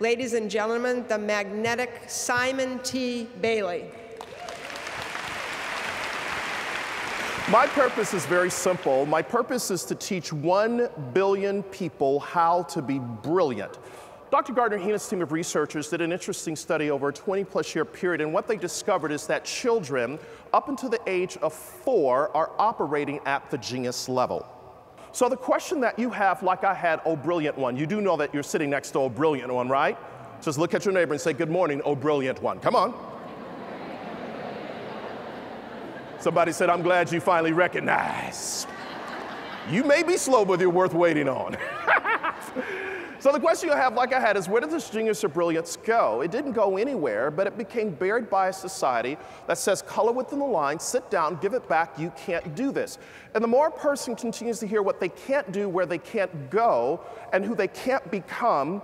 Ladies and gentlemen, the magnetic Simon T. Bailey. My purpose is very simple. My purpose is to teach 1 billion people how to be brilliant. Dr. Gardner Heenan's team of researchers did an interesting study over a 20-plus year period, and what they discovered is that children up until the age of 4 are operating at the genius level. So the question that you have, like I had, oh brilliant one, you do know that you're sitting next to oh brilliant one, right? Just look at your neighbor and say, good morning, oh brilliant one. Come on. Somebody said, I'm glad you finally recognize. You may be slow, but you're worth waiting on. So the question you have, like I had, is where did this genius or brilliance go? It didn't go anywhere, but it became buried by a society that says, color within the line, sit down, give it back, you can't do this. And the more a person continues to hear what they can't do, where they can't go, and who they can't become,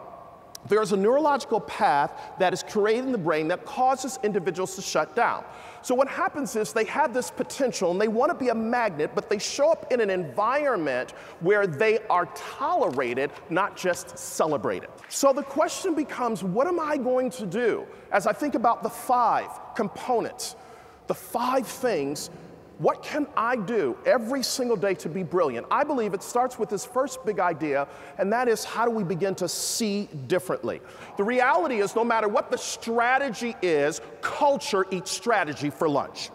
there's a neurological path that is created in the brain that causes individuals to shut down. So what happens is they have this potential and they want to be a magnet, but they show up in an environment where they are tolerated, not just celebrated. So the question becomes, what am I going to do? As I think about the 5 components, the 5 things, what can I do every single day to be brilliant? I believe it starts with this first big idea, and that is, how do we begin to see differently? The reality is, no matter what the strategy is, culture eats strategy for lunch.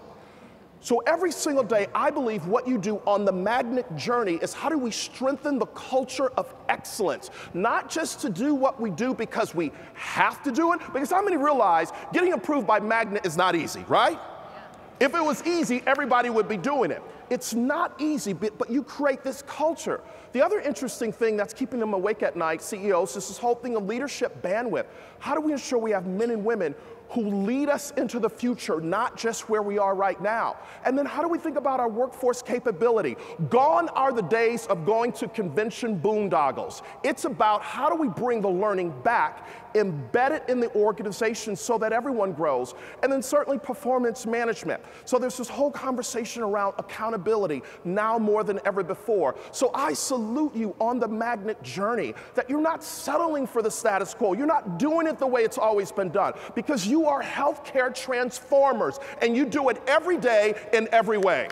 So every single day, I believe what you do on the magnet journey is, how do we strengthen the culture of excellence? Not just to do what we do because we have to do it, because how many realize getting approved by magnet is not easy, right? If it was easy, everybody would be doing it. It's not easy, but you create this culture. The other interesting thing that's keeping them awake at night, CEOs, is this whole thing of leadership bandwidth. How do we ensure we have men and women who lead us into the future, not just where we are right now? And then how do we think about our workforce capability? Gone are the days of going to convention boondoggles. It's about, how do we bring the learning back, embed it in the organization so that everyone grows? And then certainly performance management. So there's this whole conversation around accountability now more than ever before. So I salute you on the magnet journey, that you're not settling for the status quo. You're not doing it the way it's always been done, because you are healthcare transformers, and you do it every day in every way.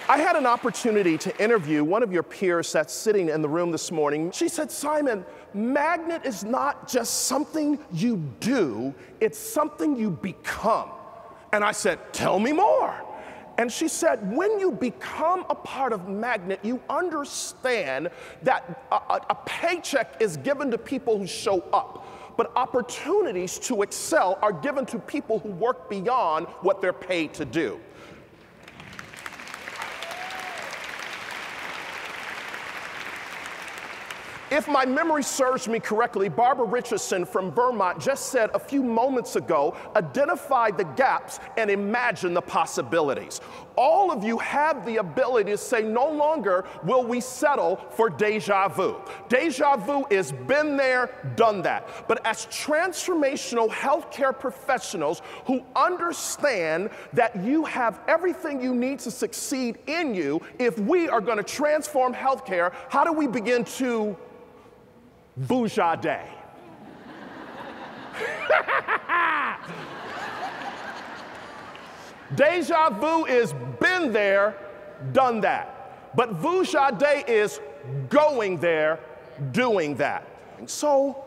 I had an opportunity to interview one of your peers that's sitting in the room this morning. She said, Simon, magnet is not just something you do, it's something you become. And I said, tell me more. And she said, when you become a part of magnet, you understand that a paycheck is given to people who show up, but opportunities to excel are given to people who work beyond what they're paid to do. If my memory serves me correctly, Barbara Richardson from Vermont just said a few moments ago, identify the gaps and imagine the possibilities. All of you have the ability to say, no longer will we settle for deja vu. Deja vu is been there, done that. But as transformational healthcare professionals who understand that you have everything you need to succeed in you, if we are going to transform healthcare, how do we begin to Bougie day? Deja vu is been there, done that. But Bougie day is going there, doing that. And so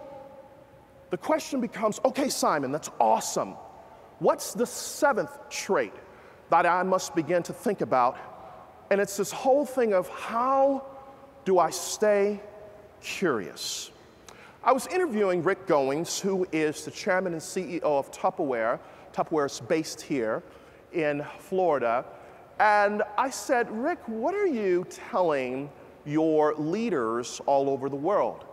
the question becomes, okay, Simon, that's awesome. What's the 7th trait that I must begin to think about? And it's this whole thing of, how do I stay curious? I was interviewing Rick Goings, who is the chairman and CEO of Tupperware. Tupperware is based here in Florida. And I said, Rick, what are you telling your leaders all over the world?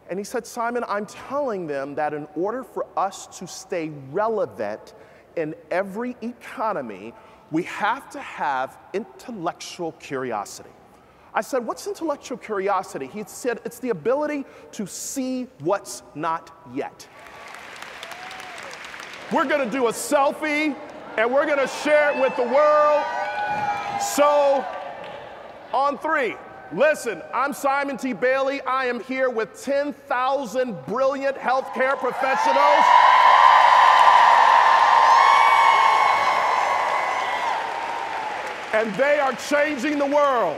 And he said, Simon, I'm telling them that in order for us to stay relevant in every economy, we have to have intellectual curiosity. I said, what's intellectual curiosity? He said, it's the ability to see what's not yet. We're going to do a selfie, and we're going to share it with the world. So, on 3, Listen, I'm Simon T. Bailey. I am here with 10,000 brilliant healthcare professionals. And they are changing the world.